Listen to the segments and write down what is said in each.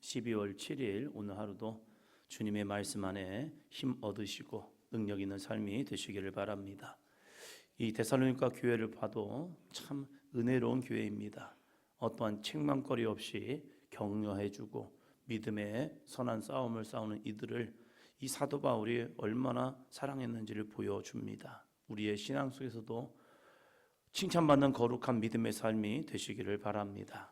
12월 7일 오늘 하루도 주님의 말씀 안에 힘 얻으시고 능력 있는 삶이 되시기를 바랍니다. 이 데살로니가 교회를 봐도 참 은혜로운 교회입니다. 어떠한 책망거리 없이 격려해주고 믿음의 선한 싸움을 싸우는 이들을 이 사도 바울이 얼마나 사랑했는지를 보여줍니다. 우리의 신앙 속에서도 칭찬받는 거룩한 믿음의 삶이 되시기를 바랍니다.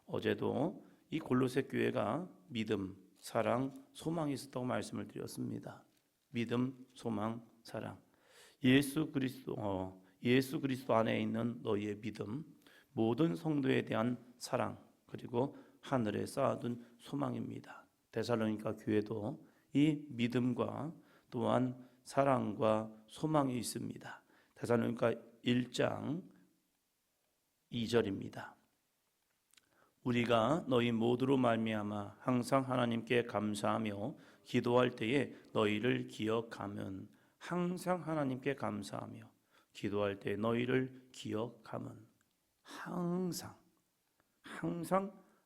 어제도 이 골로새 교회가 믿음, 사랑, 소망이 있었다고 말씀을 드렸습니다. 믿음, 소망, 사랑. 예수 그리스도 안에 있는 너희의 믿음, 모든 성도에 대한 사랑, 그리고 하늘에 쌓아둔 소망입니다. 데살로니가 교회도 이 믿음과 또한 사랑과 소망이 있습니다. 데살로니가 1장 2절입니다. 우리가 너희 모두로 말미암아 항상 하나님께 감사하며 기도할 때에 너희를 기억하면, 항상 하나님께 감사하며 기도할 때 너희를 기억하면, 항상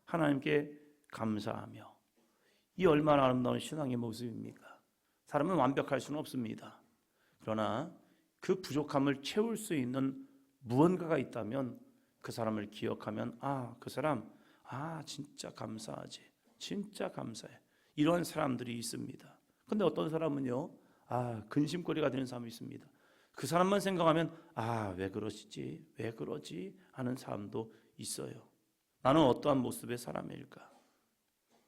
하나님께 감사하며. 이 얼마나 아름다운 신앙의 모습입니까? 사람은 완벽할 수는 없습니다. 그러나 그 부족함을 채울 수 있는 무언가가 있다면 그 사람을 기억하면 그 사람 진짜 감사하지, 진짜 감사해. 이런 사람들이 있습니다. 근데 어떤 사람은요, 근심거리가 되는 사람이 있습니다. 그 사람만 생각하면 왜 그러시지, 왜 그러지 하는 사람도 있어요. 나는 어떠한 모습의 사람일까?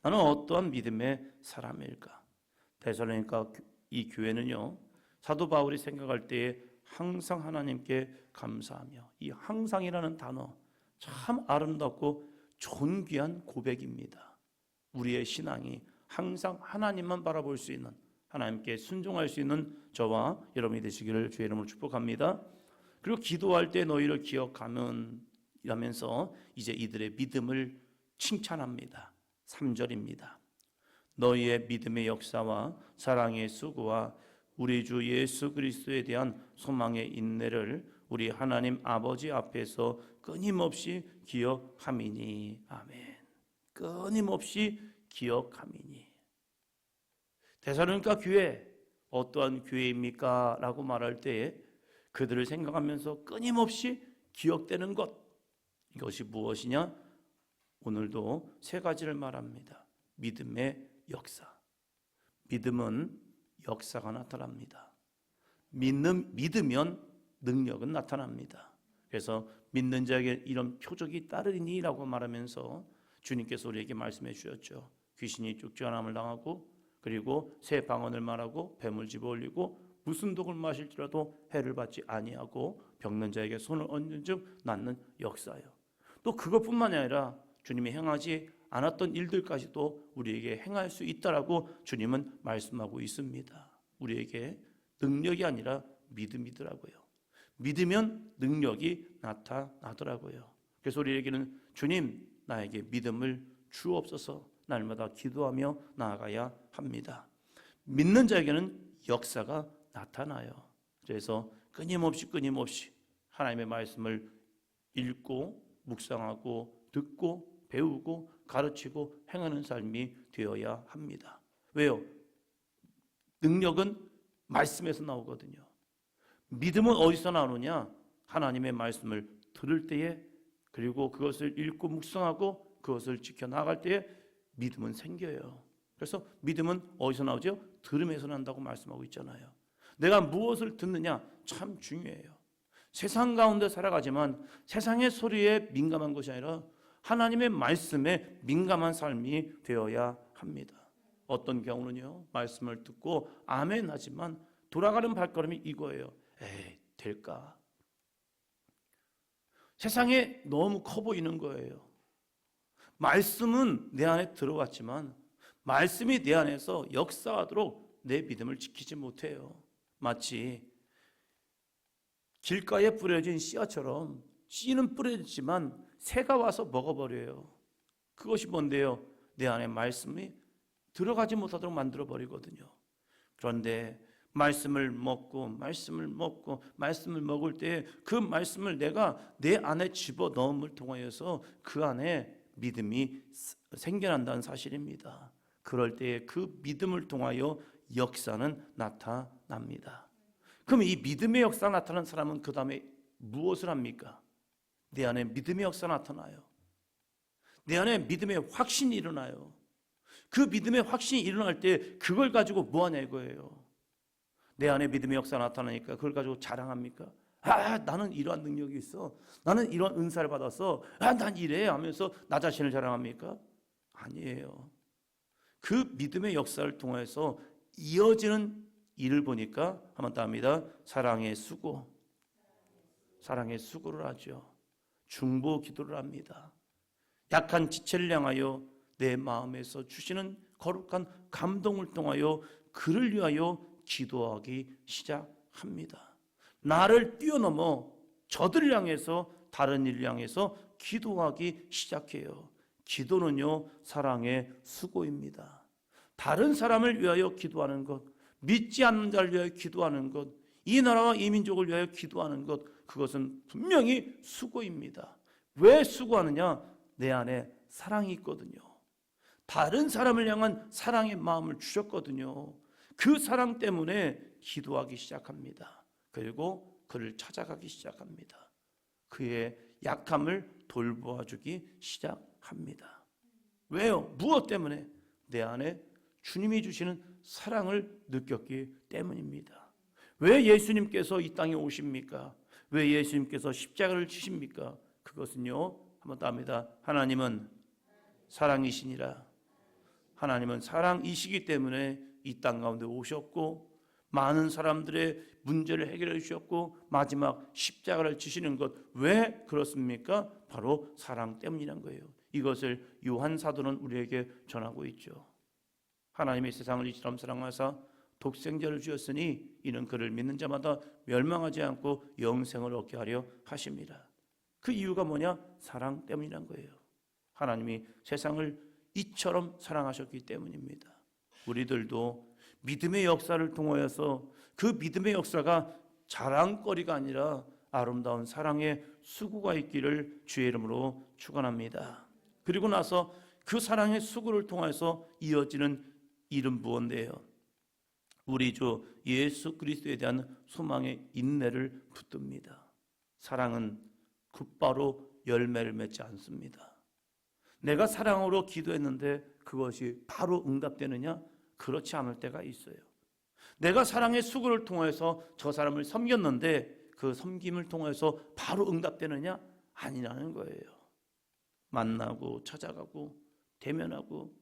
나는 어떠한 믿음의 사람일까? 데살로니가 이 교회는요, 사도 바울이 생각할 때에 항상 하나님께 감사하며, 이 항상이라는 단어 참 아름답고 존귀한 고백입니다. 우리의 신앙이 항상 하나님만 바라볼 수 있는, 하나님께 순종할 수 있는 저와 여러분이 되시기를 주의 이름으로 축복합니다. 그리고 기도할 때 너희를 기억하면 이라면서 이제 이들의 믿음을 칭찬합니다. 3절입니다. 너희의 믿음의 역사와 사랑의 수고와 우리 주 예수 그리스도에 대한 소망의 인내를 우리 하나님 아버지 앞에서 끊임없이 기억함이니. 아멘. 끊임없이 기억함이니. 데살로니가 교회 어떠한 교회입니까? 라고 말할 때에 그들을 생각하면서 끊임없이 기억되는 것, 이것이 무엇이냐? 오늘도 세 가지를 말합니다. 믿음의 역사. 믿음은 역사가 나타납니다. 믿으면 능력은 나타납니다. 그래서 믿는 자에게 이런 표적이 따르니 라고 말하면서 주님께서 우리에게 말씀해 주셨죠. 귀신이 쫓겨남을 당하고, 그리고 새 방언을 말하고, 뱀을 집어올리고, 무슨 독을 마실지라도 해를 받지 아니하고, 병든 자에게 손을 얹은 즉 낫는 역사요. 또 그것뿐만이 아니라 주님이 행하지 않았던 일들까지도 우리에게 행할 수 있다라고 주님은 말씀하고 있습니다. 우리에게 능력이 아니라 믿음이더라고요. 믿으면 능력이 나타나더라고요. 그래서 우리에게는 주님, 나에게 믿음을 주옵소서, 날마다 기도하며 나아가야 합니다. 믿는 자에게는 역사가 나타나요. 그래서 끊임없이 하나님의 말씀을 읽고 묵상하고 듣고 배우고 가르치고 행하는 삶이 되어야 합니다. 왜요? 능력은 말씀에서 나오거든요. 믿음은 어디서 나오느냐? 하나님의 말씀을 들을 때에, 그리고 그것을 읽고 묵상하고 그것을 지켜나갈 때에 믿음은 생겨요. 그래서 믿음은 어디서 나오죠? 들음에서 난다고 말씀하고 있잖아요. 내가 무엇을 듣느냐 참 중요해요. 세상 가운데 살아가지만 세상의 소리에 민감한 것이 아니라 하나님의 말씀에 민감한 삶이 되어야 합니다. 어떤 경우는요, 말씀을 듣고 아멘 하지만 돌아가는 발걸음이 이거예요. 될까? 세상에 너무 커 보이는 거예요. 말씀은 내 안에 들어왔지만 말씀이 내 안에서 역사하도록 내 믿음을 지키지 못해요. 마치 길가에 뿌려진 씨앗처럼 씨는 뿌려지지만 새가 와서 먹어버려요. 그것이 뭔데요? 내 안에 말씀이 들어가지 못하도록 만들어버리거든요. 그런데 말씀을 먹을 때 그 말씀을 내가 내 안에 집어넣음을 통하여서 그 안에 믿음이 생겨난다는 사실입니다. 그럴 때에 그 믿음을 통하여 역사는 나타납니다. 그럼 이 믿음의 역사가 나타난 사람은 그 다음에 무엇을 합니까? 내 안에 믿음의 역사가 나타나요. 내 안에 믿음의 확신이 일어나요. 그 믿음의 확신이 일어날 때 그걸 가지고 뭐 하냐 이거예요. 내 안에 믿음의 역사가 나타나니까 그걸 가지고 자랑합니까? 나는 이러한 능력이 있어. 나는 이런 은사를 받았어. 난 이래 하면서 나 자신을 자랑합니까? 아니에요. 그 믿음의 역사를 통해서 이어지는 일을 보니까 한번 더 합니다. 사랑의 수고. 사랑의 수고를 하죠. 중보 기도를 합니다. 약한 지체를 향하여 내 마음에서 주시는 거룩한 감동을 통하여 그를 위하여 기도하기 시작합니다. 나를 뛰어넘어 저들을 향해서 다른 일을 향해서 기도하기 시작해요. 기도는요, 사랑의 수고입니다. 다른 사람을 위하여 기도하는 것, 믿지 않는 자를 위하여 기도하는 것, 이 나라와 이 민족을 위하여 기도하는 것, 그것은 분명히 수고입니다. 왜 수고하느냐? 내 안에 사랑이 있거든요. 다른 사람을 향한 사랑의 마음을 주셨거든요. 그 사랑 때문에 기도하기 시작합니다. 그리고 그를 찾아가기 시작합니다. 그의 약함을 돌보아주기 시작합니다. 왜요? 무엇 때문에? 내 안에 주님이 주시는 사랑을 느꼈기 때문입니다. 왜 예수님께서 이 땅에 오십니까? 왜 예수님께서 십자가를 지십니까? 그것은요, 한번 더 합니다. 하나님은 사랑이시니라. 하나님은 사랑이시기 때문에 이 땅 가운데 오셨고 많은 사람들의 문제를 해결해 주셨고 마지막 십자가를 지시는 것, 왜 그렇습니까? 바로 사랑 때문이란 거예요. 이것을 요한 사도는 우리에게 전하고 있죠. 하나님의 세상을 이처럼 사랑하사 독생자를 주었으니 이는 그를 믿는 자마다 멸망하지 않고 영생을 얻게 하려 하십니다. 그 이유가 뭐냐? 사랑 때문이란 거예요. 하나님이 세상을 이처럼 사랑하셨기 때문입니다. 우리들도 믿음의 역사를 통하여서 그 믿음의 역사가 자랑거리가 아니라 아름다운 사랑의 수고가 있기를 주의 이름으로 축원합니다. 그리고 나서 그 사랑의 수고를 통해서 이어지는 일은 무엇인데요? 우리 주 예수 그리스도에 대한 소망의 인내를 붙듭니다. 사랑은 곧바로 열매를 맺지 않습니다. 내가 사랑으로 기도했는데 그것이 바로 응답되느냐? 그렇지 않을 때가 있어요. 내가 사랑의 수고를 통해서 저 사람을 섬겼는데 그 섬김을 통해서 바로 응답되느냐? 아니라는 거예요. 만나고 찾아가고 대면하고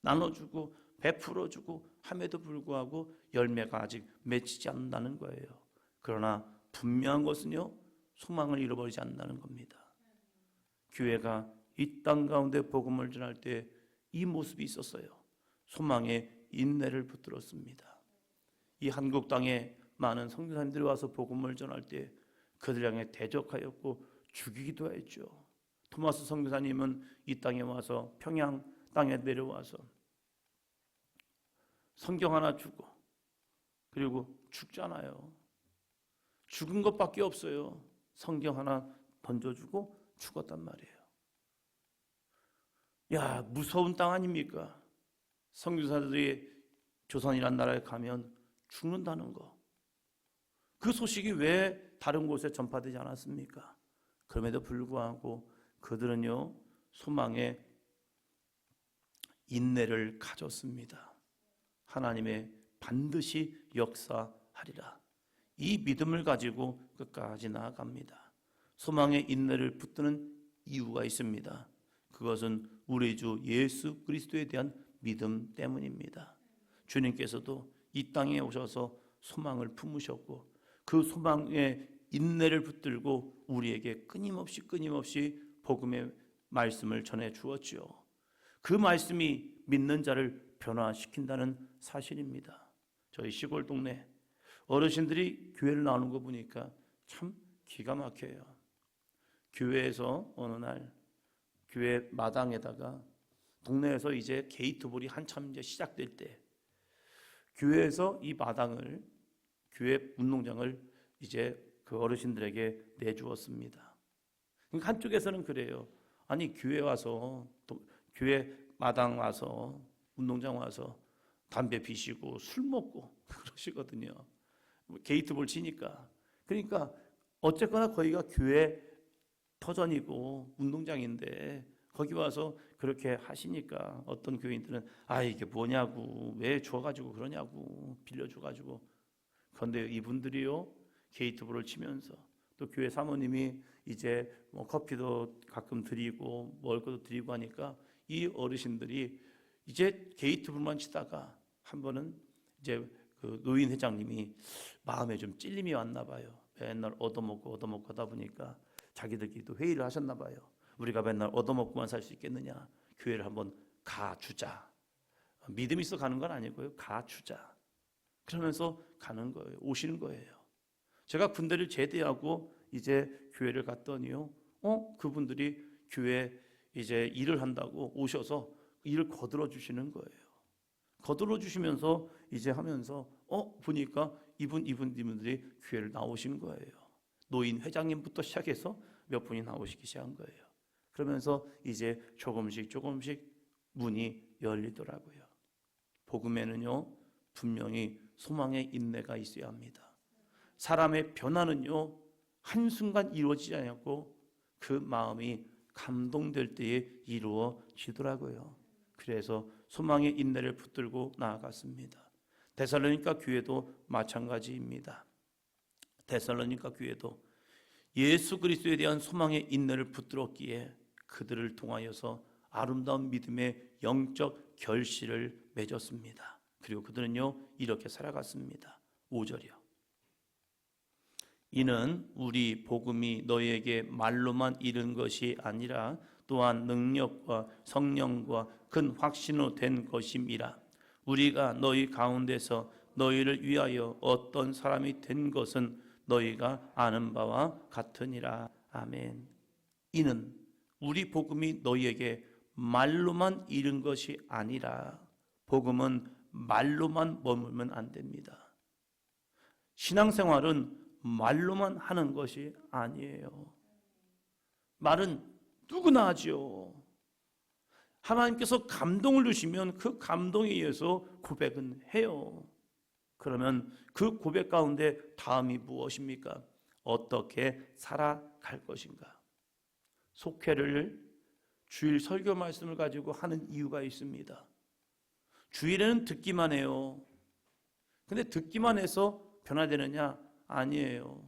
나눠주고 베풀어주고 함에도 불구하고 열매가 아직 맺히지 않는다는 거예요. 그러나 분명한 것은요, 소망을 잃어버리지 않는다는 겁니다. 교회가 이 땅 가운데 복음을 전할 때 이 모습이 있었어요. 소망의 인내를 붙들었습니다. 이 한국 땅에 많은 선교사님들이 와서 복음을 전할 때 그들 향해 대적하였고 죽이기도 했죠. 토마스 선교사님은 이 땅에 와서 평양 땅에 내려와서 성경 하나 주고 그리고 죽잖아요. 죽은 것밖에 없어요. 성경 하나 던져주고 죽었단 말이에요. 야, 무서운 땅 아닙니까? 선교사들이 조선이란 나라에 가면 죽는다는 거. 그 소식이 왜 다른 곳에 전파되지 않았습니까? 그럼에도 불구하고 그들은요, 소망의 인내를 가졌습니다. 하나님의 반드시 역사하리라. 이 믿음을 가지고 끝까지 나아갑니다. 소망의 인내를 붙드는 이유가 있습니다. 그것은 우리 주 예수 그리스도에 대한 믿음 때문입니다. 주님께서도 이 땅에 오셔서 소망을 품으셨고 그 소망의 인내를 붙들고 우리에게 끊임없이 복음의 말씀을 전해 주었지요. 그 말씀이 믿는 자를 변화시킨다는 사실입니다. 저희 시골 동네 어르신들이 교회를 나오는 거 보니까 참 기가 막혀요. 교회에서 어느 날 교회 마당에다가 동네에서 이제 게이트볼이 한참 이제 시작될 때 교회에서 이 마당을 교회 운동장을 이제 그 어르신들에게 내주었습니다. 한쪽에서는 그래요. 아니 교회 와서 또 교회 마당 와서 운동장 와서 담배 피시고 술 먹고 그러시거든요. 게이트볼 치니까. 그러니까 어쨌거나 거기가 교회 터전이고 운동장인데 거기 와서 그렇게 하시니까 어떤 교인들은 이게 뭐냐고, 왜 줘가지고 그러냐고, 빌려줘가지고. 그런데 이분들이요, 게이트볼을 치면서 또 교회 사모님이 이제 뭐 커피도 가끔 드리고 먹을 것도 드리고 하니까 이 어르신들이 이제 게이트볼만 치다가 한 번은 이제 그 노인 회장님이 마음에 좀 찔림이 왔나 봐요. 맨날 얻어먹고 하다 보니까 자기들끼리도 회의를 하셨나 봐요. 우리가 맨날 얻어먹고만 살 수 있겠느냐, 교회를 한번 가주자. 믿음이 있어 가는 건 아니고요, 가주자. 그러면서 가는 거예요. 오시는 거예요. 제가 군대를 제대하고 이제 교회를 갔더니요, 그분들이 교회 이제 일을 한다고 오셔서 일을 거들어 주시는 거예요. 거들어 주시면서 이제 하면서 보니까 이분들이 교회를 나오신 거예요. 노인 회장님부터 시작해서 몇 분이 나오시기 시작한 거예요. 그러면서 이제 조금씩 문이 열리더라고요. 복음에는요, 분명히 소망의 인내가 있어야 합니다. 사람의 변화는요, 한순간 이루어지지 않고 그 마음이 감동될 때에 이루어지더라고요. 그래서 소망의 인내를 붙들고 나아갔습니다. 데살로니가 교회도 마찬가지입니다. 데살로니가 교회도 예수 그리스도에 대한 소망의 인내를 붙들었기에 그들을 통하여서 아름다운 믿음의 영적 결실을 맺었습니다. 그리고 그들은요, 이렇게 살아갔습니다. 5절이요. 이는 우리 복음이 너희에게 말로만 이른 것이 아니라 또한 능력과 성령과 큰 확신으로 된 것임이라. 우리가 너희 가운데서 너희를 위하여 어떤 사람이 된 것은 너희가 아는 바와 같으니라. 아멘. 이는 우리 복음이 너희에게 말로만 이른 것이 아니라, 복음은 말로만 머물면 안 됩니다. 신앙생활은 말로만 하는 것이 아니에요. 말은 누구나 하죠. 하나님께서 감동을 주시면 그 감동에 의해서 고백은 해요. 그러면 그 고백 가운데 다음이 무엇입니까? 어떻게 살아갈 것인가? 속회를 주일 설교 말씀을 가지고 하는 이유가 있습니다. 주일에는 듣기만 해요. 근데 듣기만 해서 변화되느냐? 아니에요.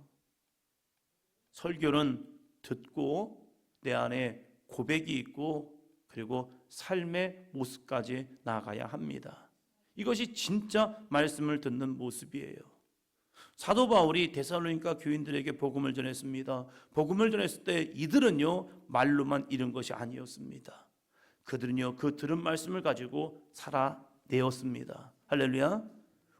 설교는 듣고 내 안에 고백이 있고 그리고 삶의 모습까지 나가야 합니다. 이것이 진짜 말씀을 듣는 모습이에요. 사도 바울이 데살로니가 교인들에게 복음을 전했습니다. 복음을 전했을 때 이들은요, 말로만 이른 것이 아니었습니다. 그들은요, 그 들은 말씀을 가지고 살아내었습니다. 할렐루야.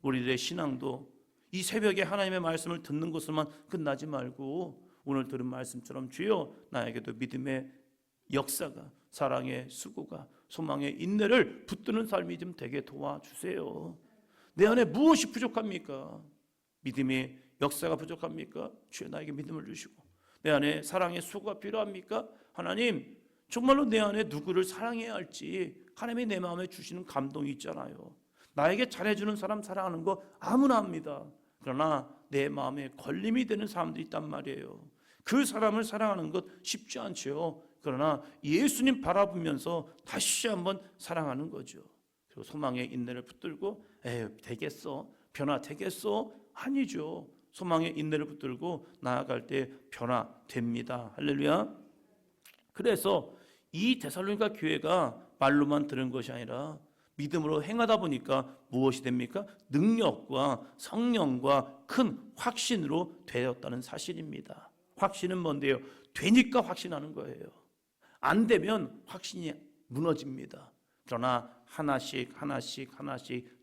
우리들의 신앙도 이 새벽에 하나님의 말씀을 듣는 것으로만 끝나지 말고 오늘 들은 말씀처럼 주여 나에게도 믿음의 역사가, 사랑의 수고가, 소망의 인내를 붙드는 삶이 좀 되게 도와주세요. 내 안에 무엇이 부족합니까? 믿음의 역사가 부족합니까? 주여 나에게 믿음을 주시고, 내 안에 사랑의 수고가 필요합니까? 하나님, 정말로 내 안에 누구를 사랑해야 할지 하나님이 내 마음에 주시는 감동이 있잖아요. 나에게 잘해주는 사람 사랑하는 거 아무나 합니다. 그러나 내 마음에 걸림이 되는 사람들이 있단 말이에요. 그 사람을 사랑하는 것 쉽지 않죠. 그러나 예수님 바라보면서 다시 한번 사랑하는 거죠. 그리고 소망의 인내를 붙들고 되겠어? 변화되겠어? 아니죠. 소망의 인내를 붙들고 나아갈 때 변화됩니다. 할렐루야. 그래서 이 데살로니가 교회가 말로만 들은 것이 아니라 믿음으로 행하다 보니까 무엇이 됩니까? 능력과 성령과 큰 확신으로 되었다는 사실입니다. 확신은 뭔데요? 되니까 확신하는 거예요. 안 되면 확신이 무너집니다. 그러나 하나씩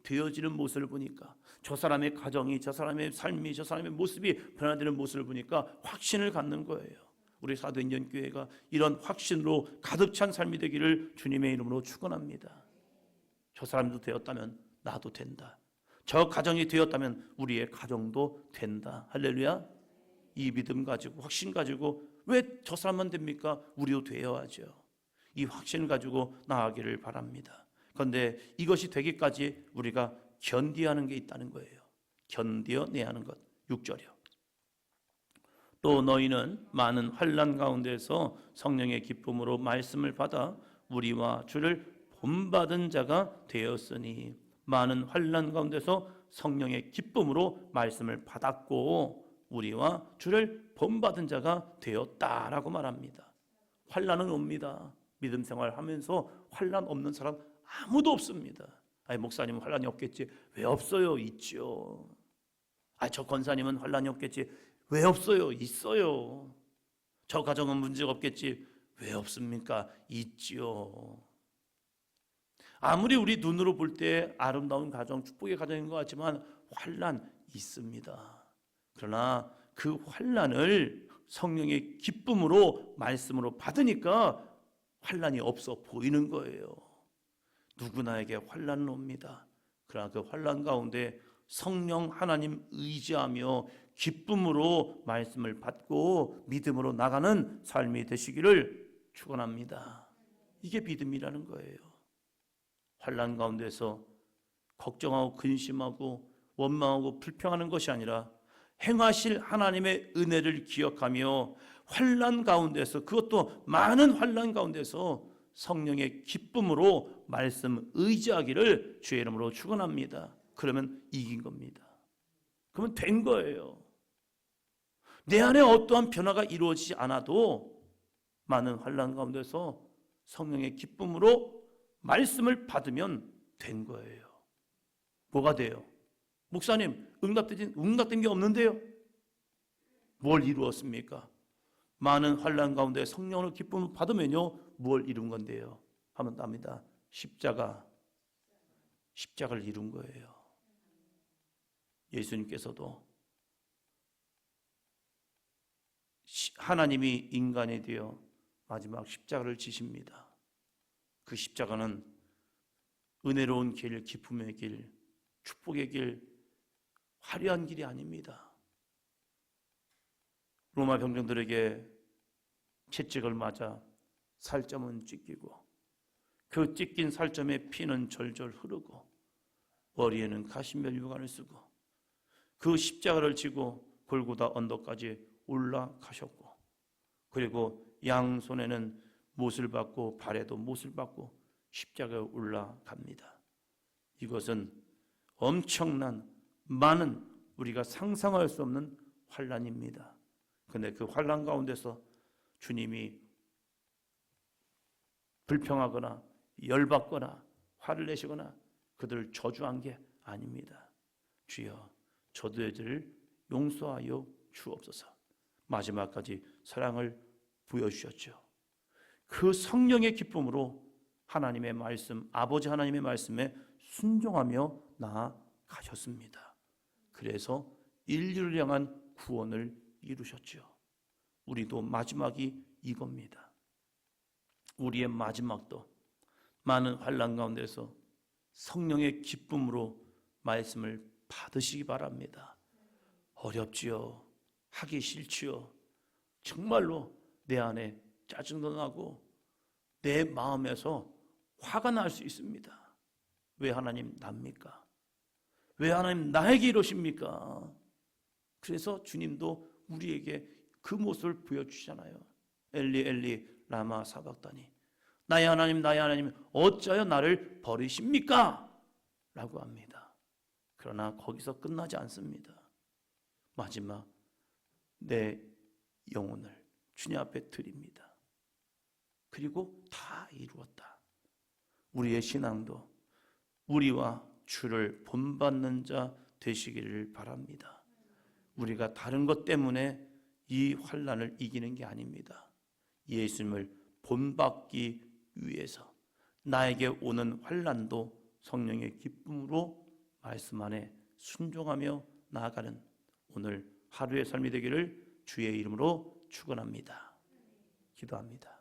되어지는 모습을 보니까, 저 사람의 가정이, 저 사람의 삶이, 저 사람의 모습이 변화되는 모습을 보니까 확신을 갖는 거예요. 우리 사도행전 교회가 이런 확신으로 가득 찬 삶이 되기를 주님의 이름으로 축원합니다. 저 사람도 되었다면 나도 된다. 저 가정이 되었다면 우리의 가정도 된다. 할렐루야. 이 믿음 가지고, 확신 가지고, 왜 저 사람만 됩니까? 우리도 되어야죠. 이 확신을 가지고 나아가기를 바랍니다. 그런데 이것이 되기까지 우리가 견디어야 하는 게 있다는 거예요. 견디어내야 하는 것. 6절이요. 또 너희는 많은 환난 가운데서 성령의 기쁨으로 말씀을 받아 우리와 주를 본받은 자가 되었으니, 많은 환난 가운데서 성령의 기쁨으로 말씀을 받았고 우리와 주를 본받은 자가 되었다라고 말합니다. 환난은 옵니다. 믿음 생활하면서 환난 없는 사람 아무도 없습니다. 아니, 목사님은 환난이 없겠지. 왜 없어요? 있죠. 저 권사님은 환난이 없겠지. 왜 없어요? 있어요. 저 가정은 문제가 없겠지. 왜 없습니까? 있지요. 아무리 우리 눈으로 볼 때 아름다운 가정, 축복의 가정인 것 같지만 환난 있습니다. 그러나 그 환난을 성령의 기쁨으로 말씀으로 받으니까 환난이 없어 보이는 거예요. 누구나에게 환난은 옵니다. 그러나 그 환난 가운데 성령 하나님 의지하며 기쁨으로 말씀을 받고 믿음으로 나가는 삶이 되시기를 축원합니다. 이게 믿음이라는 거예요. 환난 가운데서 걱정하고 근심하고 원망하고 불평하는 것이 아니라 행하실 하나님의 은혜를 기억하며 환난 가운데서, 그것도 많은 환난 가운데서 성령의 기쁨으로 말씀 의지하기를 주의 이름으로 축원합니다. 그러면 이긴 겁니다. 그러면 된 거예요. 내 안에 어떠한 변화가 이루어지지 않아도 많은 환난 가운데서 성령의 기쁨으로 말씀을 받으면 된 거예요. 뭐가 돼요? 목사님, 응답된 게 없는데요? 뭘 이루었습니까? 많은 환난 가운데 성령의 기쁨을 받으면요, 뭘 이룬 건데요? 하면 답니다. 십자가를 이룬 거예요. 예수님께서도 하나님이 인간이 되어 마지막 십자가를 지십니다. 그 십자가는 은혜로운 길, 기쁨의 길, 축복의 길, 화려한 길이 아닙니다. 로마 병정들에게 채찍을 맞아 살점은 찢기고 그 찢긴 살점에 피는 절절 흐르고 머리에는 가시멜 유관을 쓰고 그 십자가를 지고 골고다 언덕까지 올라가셨고, 그리고 양손에는 못을 받고 발에도 못을 받고 십자가에 올라갑니다. 이것은 엄청난 많은 우리가 상상할 수 없는 환난입니다. 그런데 그 환난 가운데서 주님이 불평하거나 열받거나 화를 내시거나 그들을 저주한 게 아닙니다. 주여, 저들을 용서하여 주옵소서. 마지막까지 사랑을 보여주셨죠. 그 성령의 기쁨으로 하나님의 말씀, 아버지 하나님의 말씀에 순종하며 나아가셨습니다. 그래서 인류를 향한 구원을 이루셨죠. 우리도 마지막이 이겁니다. 우리의 마지막도 많은 환난 가운데서 성령의 기쁨으로 말씀을 받으시기 바랍니다. 어렵지요. 하기 싫지요. 정말로 내 안에 짜증도 나고 내 마음에서 화가 날 수 있습니다. 왜 하나님 납니까? 왜 하나님 나에게 이러십니까? 그래서 주님도 우리에게 그 모습을 보여주시잖아요. 엘리 엘리 라마 사박다니, 나의 하나님 어찌하여 나를 버리십니까? 라고 합니다. 그러나 거기서 끝나지 않습니다. 마지막 내 영혼을 주님 앞에 드립니다. 그리고 다 이루었다. 우리의 신앙도 우리와 주를 본받는 자 되시기를 바랍니다. 우리가 다른 것 때문에 이 환난을 이기는 게 아닙니다. 예수님을 본받기 위해서 나에게 오는 환난도 성령의 기쁨으로 말씀 안에 순종하며 나아가는 오늘 하루의 삶이 되기를 주의 이름으로 축원합니다. 기도합니다.